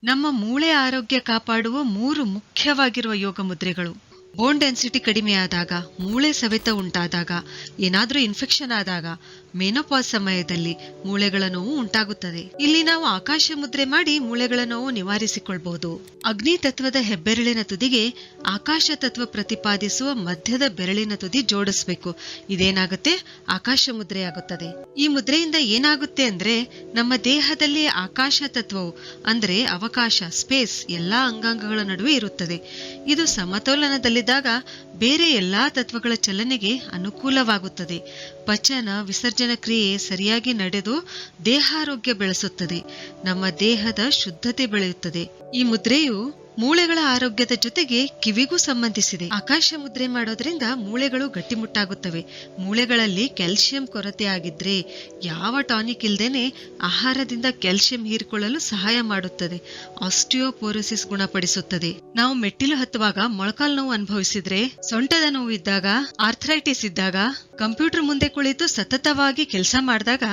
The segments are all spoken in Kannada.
ನಮ್ಮ ಮೂಳೆ ಆರೋಗ್ಯ ಕಾಪಾಡುವ 3 ಮುಖ್ಯವಾಗಿರುವ ಯೋಗ ಮುದ್ರೆಗಳು. ಬೋನ್ ಡೆನ್ಸಿಟಿ ಕಡಿಮೆ ಆದಾಗ, ಮೂಳೆ ಸವೆತ ಉಂಟಾದಾಗ, ಏನಾದ್ರೂ ಇನ್ಫೆಕ್ಷನ್ ಆದಾಗ, ಮೆನೋಪಾಸ್ ಸಮಯದಲ್ಲಿ ಮೂಳೆಗಳ ನೋವು ಉಂಟಾಗುತ್ತದೆ. ಇಲ್ಲಿ ನಾವು ಆಕಾಶ ಮುದ್ರೆ ಮಾಡಿ ಮೂಳೆಗಳ ನೋವು ನಿವಾರಿಸಿಕೊಳ್ಬಹುದು. ಅಗ್ನಿ ತತ್ವದ ಹೆಬ್ಬೆರಳಿನ ತುದಿಗೆ ಆಕಾಶ ತತ್ವ ಪ್ರತಿಪಾದಿಸುವ ಮಧ್ಯದ ಬೆರಳಿನ ತುದಿ ಜೋಡಿಸ್ಬೇಕು. ಇದೇನಾಗುತ್ತೆ? ಆಕಾಶ ಮುದ್ರೆ ಆಗುತ್ತದೆ. ಈ ಮುದ್ರೆಯಿಂದ ಏನಾಗುತ್ತೆ ಅಂದ್ರೆ, ನಮ್ಮ ದೇಹದಲ್ಲಿ ಆಕಾಶ ತತ್ವವು ಅಂದ್ರೆ ಅವಕಾಶ, ಸ್ಪೇಸ್ ಎಲ್ಲಾ ಅಂಗಾಂಗಗಳ ನಡುವೆ ಇರುತ್ತದೆ. ಇದು ಸಮತೋಲನದಲ್ಲಿದ್ದಾಗ ಬೇರೆ ಎಲ್ಲಾ ತತ್ವಗಳ ಚಲನೆಗೆ ಅನುಕೂಲವಾಗುತ್ತದೆ. ಪಚನ ವಿಸರ್ಜನಾ ಕ್ರಿಯೆ ಸರಿಯಾಗಿ ನಡೆದು ದೇಹಾರೋಗ್ಯ ಬೆಳೆಸುತ್ತದೆ. ನಮ್ಮ ದೇಹದ ಶುದ್ಧತೆ ಬೆಳೆಯುತ್ತದೆ. ಈ ಮುದ್ರೆಯು ಮೂಳೆಗಳ ಆರೋಗ್ಯದ ಜೊತೆಗೆ ಕಿವಿಗೂ ಸಂಬಂಧಿಸಿದೆ. ಆಕಾಶ ಮುದ್ರೆ ಮಾಡೋದ್ರಿಂದ ಮೂಳೆಗಳು ಗಟ್ಟಿಮುಟ್ಟಾಗುತ್ತವೆ. ಮೂಳೆಗಳಲ್ಲಿ ಕ್ಯಾಲ್ಸಿಯಂ ಕೊರತೆ ಆಗಿದ್ರೆ ಯಾವ ಟಾನಿಕ್ ಇಲ್ದೇನೆ ಆಹಾರದಿಂದ ಕ್ಯಾಲ್ಸಿಯಂ ಹೀರಿಕೊಳ್ಳಲು ಸಹಾಯ ಮಾಡುತ್ತದೆ. ಆಸ್ಟಿಯೋಪೋರೋಸಿಸ್ ಗುಣಪಡಿಸುತ್ತದೆ. ನಾವು ಮೆಟ್ಟಿಲು ಹತ್ತುವಾಗ ಮೊಳಕಾಲು ನೋವು ಅನುಭವಿಸಿದ್ರೆ, ಸೊಂಟದ ನೋವು ಇದ್ದಾಗ, ಆರ್ಥರೈಟಿಸ್ ಇದ್ದಾಗ, ಕಂಪ್ಯೂಟರ್ ಮುಂದೆ ಕುಳಿತು ಸತತವಾಗಿ ಕೆಲಸ ಮಾಡಿದಾಗ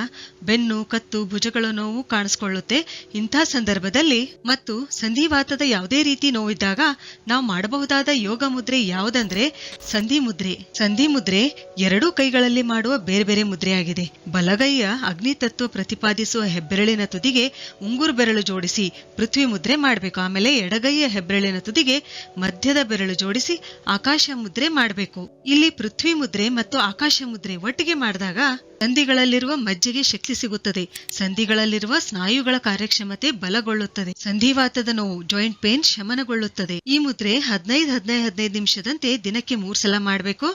ಬೆನ್ನು, ಕತ್ತು, ಭುಜಗಳ ನೋವು ಕಾಣಿಸಿಕೊಳ್ಳುತ್ತೆ. ಇಂಥ ಸಂದರ್ಭದಲ್ಲಿ ಮತ್ತು ಸಂಧಿವಾತದ ಯಾವುದೇ ರೀತಿ ನೋವಿದ್ದಾಗ ನಾವು ಮಾಡಬಹುದಾದ ಯೋಗ ಮುದ್ರೆ ಯಾವುದಂದ್ರೆ ಸಂಧಿ ಮುದ್ರೆ. ಸಂಧಿ ಮುದ್ರೆ ಎರಡೂ ಕೈಗಳಲ್ಲಿ ಮಾಡುವ ಬೇರೆ ಬೇರೆ ಮುದ್ರೆಯಾಗಿದೆ. ಬಲಗೈಯ ಅಗ್ನಿ ತತ್ವ ಪ್ರತಿಪಾದಿಸುವ ಹೆಬ್ಬೆರಳಿನ ತುದಿಗೆ ಉಂಗುರು ಬೆರಳು ಜೋಡಿಸಿ ಪೃಥ್ವಿ ಮುದ್ರೆ ಮಾಡಬೇಕು. ಆಮೇಲೆ ಎಡಗೈಯ ಹೆಬ್ಬೆರಳಿನ ತುದಿಗೆ ಮಧ್ಯದ ಬೆರಳು ಜೋಡಿಸಿ ಆಕಾಶ ಮುದ್ರೆ ಮಾಡಬೇಕು. ಇಲ್ಲಿ ಪೃಥ್ವಿ ಮುದ್ರೆ ಮತ್ತು ಆಕಾಶ ಮುದ್ರೆ ಒಟ್ಟಿಗೆ ಮಾಡಿದಾಗ ಸಂಧಿಗಳಲ್ಲಿರುವ ಮಜ್ಜೆಗೆ ಶಕ್ತಿ ಸಿಗುತ್ತದೆ. ಸಂಧಿಗಳಲ್ಲಿರುವ ಸ್ನಾಯುಗಳ ಕಾರ್ಯಕ್ಷಮತೆ ಬಲಗೊಳ್ಳುತ್ತದೆ. ಸಂಧಿವಾತದ ನೋವು, ಜಾಯಿಂಟ್ ಪೇನ್ ಶಮನಗೊಳ್ಳುತ್ತದೆ. ಈ ಮುದ್ರೆ 15 ನಿಮಿಷದಂತೆ ದಿನಕ್ಕೆ 3 ಸಲ ಮಾಡಬೇಕು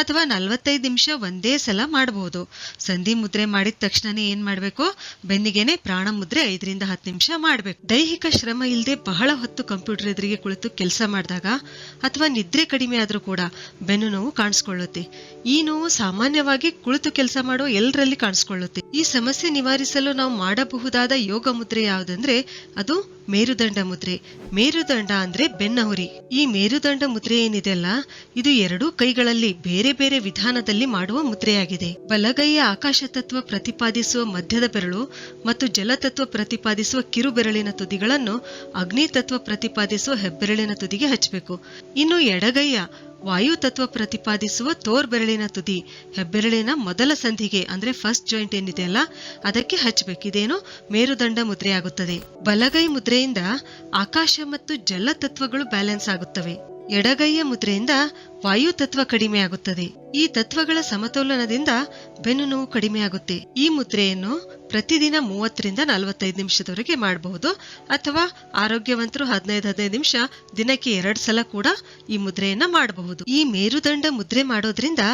ಅಥವಾ 45 ನಿಮಿಷ ಒಂದೇ ಸಲ ಮಾಡಬಹುದು. ಸಂಧಿ ಮುದ್ರೆ ಮಾಡಿದ ತಕ್ಷಣನೇ ಏನ್ ಮಾಡ್ಬೇಕು? ಬೆನ್ನಿಗೆನೆ ಪ್ರಾಣ ಮುದ್ರೆ 5 ರಿಂದ 10 ನಿಮಿಷ ಮಾಡಬೇಕು. ದೈಹಿಕ ಶ್ರಮ ಇಲ್ಲದೆ ಬಹಳ ಹೊತ್ತು ಕಂಪ್ಯೂಟರ್ ಎದುರಿಗೆ ಕುಳಿತು ಕೆಲಸ ಮಾಡಿದಾಗ ಅಥವಾ ನಿದ್ರೆ ಕಡಿಮೆ ಆದ್ರೂ ಕೂಡ ಬೆನ್ನು ನೋವು ಕಾಣಿಸ್ಕೊಳ್ಳುತ್ತೆ. ಈ ನೋವು ಸಾಮಾನ್ಯವಾಗಿ ಕುಳಿತು ಕೆಲಸ ಮಾಡೋ ಎಲ್ಲರಲ್ಲಿ ಕಾಣಿಸ್ಕೊಳ್ಳುತ್ತೆ. ಈ ಸಮಸ್ಯೆ ನಿವಾರಿಸಲು ನಾವು ಮಾಡಬಹುದಾದ ಯೋಗ ಮುದ್ರೆ ಯಾವುದಂದ್ರೆ ಅದು ಮೇರುದಂಡ ಮುದ್ರೆ. ಮೇರುದಂಡ ಅಂದ್ರೆ ಬೆನ್ನಹುರಿ. ಈ ಮೇರುದಂಡ ಮುದ್ರೆ ಏನಿದೆಯಲ್ಲ, ಇದು ಎರಡೂ ಕೈಗಳಲ್ಲಿ ಬೇರೆ ಬೇರೆ ವಿಧಾನದಲ್ಲಿ ಮಾಡುವ ಮುದ್ರೆಯಾಗಿದೆ. ಬಲಗೈಯ ಆಕಾಶ ತತ್ವ ಪ್ರತಿಪಾದಿಸುವ ಮಧ್ಯದ ಬೆರಳು ಮತ್ತು ಜಲತತ್ವ ಪ್ರತಿಪಾದಿಸುವ ಕಿರು ಬೆರಳಿನ ತುದಿಗಳನ್ನು ಅಗ್ನಿ ತತ್ವ ಪ್ರತಿಪಾದಿಸುವ ಹೆಬ್ಬೆರಳಿನ ತುದಿಗೆ ಹಚ್ಚಬೇಕು. ಇನ್ನು ಎಡಗೈಯ ವಾಯು ತತ್ವ ಪ್ರತಿಪಾದಿಸುವ ತೋರ್ ಬೆರಳಿನ ತುದಿ ಹೆಬ್ಬೆರಳಿನ ಮೊದಲ ಸಂಧಿಗೆ ಅಂದ್ರೆ ಫಸ್ಟ್ ಜಾಯಿಂಟ್ ಏನಿದೆಯಲ್ಲ ಅದಕ್ಕೆ ಹಚ್ಚಬೇಕು. ಇದೇನು ಮೇರುದಂಡ ಮುದ್ರೆ ಆಗುತ್ತದೆ. ಬಲಗೈ ಮುದ್ರೆಯಿಂದ ಆಕಾಶ ಮತ್ತು ಜಲ ತತ್ವಗಳು ಬ್ಯಾಲೆನ್ಸ್ ಆಗುತ್ತವೆ. ಎಡಗೈಯ ಮುದ್ರೆಯಿಂದ ವಾಯು ತತ್ವ ಕಡಿಮೆ ಆಗುತ್ತದೆ. ಈ ತತ್ವಗಳ ಸಮತೋಲನದಿಂದ ಬೆನ್ನು ನೋವು ಕಡಿಮೆ ಆಗುತ್ತೆ. ಈ ಮುದ್ರೆಯನ್ನು ಪ್ರತಿದಿನ 30 ರಿಂದ 45 ನಿಮಿಷದವರೆಗೆ ಮಾಡಬಹುದು ಅಥವಾ ಆರೋಗ್ಯವಂತರು 15 ನಿಮಿಷ ದಿನಕ್ಕೆ 2 ಸಲ ಕೂಡ ಈ ಮುದ್ರೆಯನ್ನ ಮಾಡಬಹುದು. ಈ ಮೇರುದಂಡ ಮುದ್ರೆ ಮಾಡೋದ್ರಿಂದ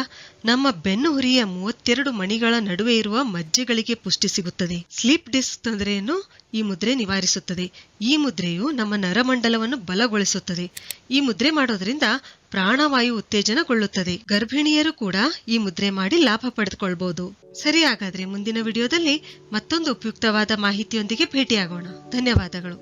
ನಮ್ಮ ಬೆನ್ನು ಹುರಿಯ 32 ಮಣಿಗಳ ನಡುವೆ ಇರುವ ಮಜ್ಜೆಗಳಿಗೆ ಪುಷ್ಟಿ ಸಿಗುತ್ತದೆ. ಸ್ಲೀಪ್ ಡಿಸ್ಕ್ ತೊಂದರೆಯನ್ನು ಈ ಮುದ್ರೆ ನಿವಾರಿಸುತ್ತದೆ. ಈ ಮುದ್ರೆಯು ನಮ್ಮ ನರಮಂಡಲವನ್ನು ಬಲಗೊಳಿಸುತ್ತದೆ. ಈ ಮುದ್ರೆ ಮಾಡೋದ್ರಿಂದ ಪ್ರಾಣವಾಯು ಉತ್ತೇಜನಗೊಳ್ಳುತ್ತದೆ. ಗರ್ಭಿಣಿಯರು ಕೂಡ ಈ ಮುದ್ರೆ ಮಾಡಿ ಲಾಭ ಪಡೆದುಕೊಳ್ಬಹುದು. ಸರಿ, ಹಾಗಾದ್ರೆ ಮುಂದಿನ ವಿಡಿಯೋದಲ್ಲಿ ಮತ್ತೊಂದು ಉಪಯುಕ್ತವಾದ ಮಾಹಿತಿಯೊಂದಿಗೆ ಭೇಟಿಯಾಗೋಣ. ಧನ್ಯವಾದಗಳು.